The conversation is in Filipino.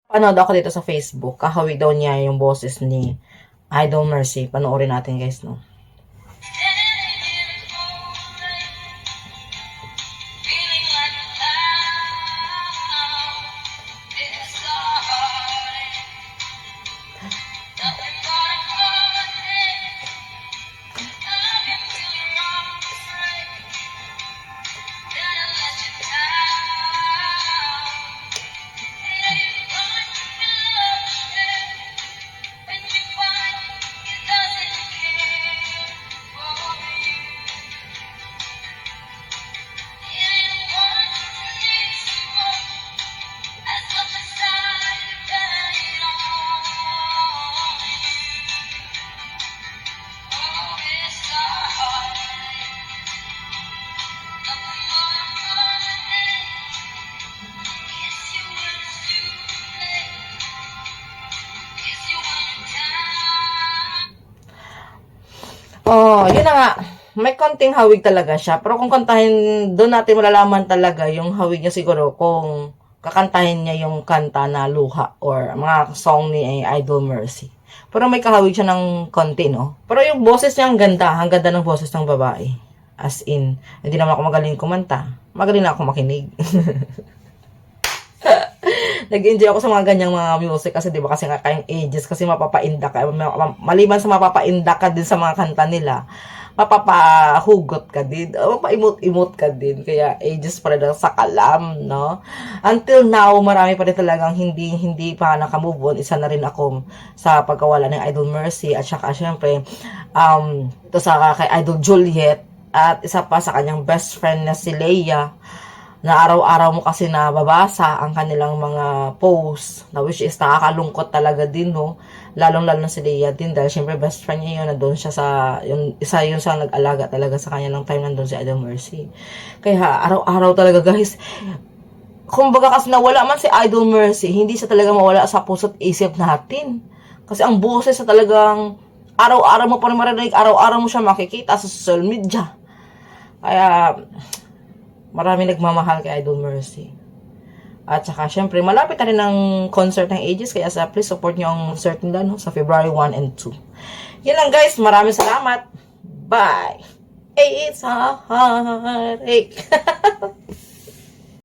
Panood ako dito sa Facebook. Kahawig daw niya yung boses ni Idol Mercy. Panoorin natin guys, no? Oh, yun na nga. May konting hawig talaga siya. Pero kung kantahin, doon natin malalaman talaga yung hawig niya siguro kung kakantahin niya yung kanta na Luha or mga song ni Idol Mercy. Pero may kahawig siya ng konti, no? Pero yung boses niya ang ganda. Ang ganda ng boses ng babae. As in, hindi naman ako magaling kumanta. Magaling na ako makinig. Nag-enjoy ako sa mga ganyang mga music kasi 'di ba kasi nga kayong ages kasi mapapaindak ka maliban sa mapapaindak ka din sa mga kanta nila, mapapahugot ka din, mapaimot-imot ka din, kaya ages pa rin sa kalam, no? Until now, marami pa rin talagang hindi pa naka-move on. Isa na rin ako sa pagkawala ng Idol Mercy at saka syempre ito sa kay Idol Juliet at isa pa sa kanyang best friend na si Leia na araw-araw mo kasi nababasa ang kanilang mga posts na which is nakakalungkot talaga din, no? Lalong-lalo na si Leia din dahil syempre best friend niya yun, nandun siya sa yung isa yun sa nag-alaga talaga sa kanya ng time nandun si Idol Mercy. Kaya araw-araw talaga guys, kumbaga kasi nawala man si Idol Mercy, hindi siya talaga mawala sa puso't isip natin. Kasi ang boses sa talagang araw-araw mo pa rin marinig, araw-araw mo siya makikita sa social media. Kaya marami nagmamahal kay Idol Mercy. At saka, syempre, malapit na rin ang concert ng Aegis. Kaya please support nyo ang concert nila, no? Sa February 1 and 2. Yan lang, guys. Maraming salamat. Bye! It's a heartache.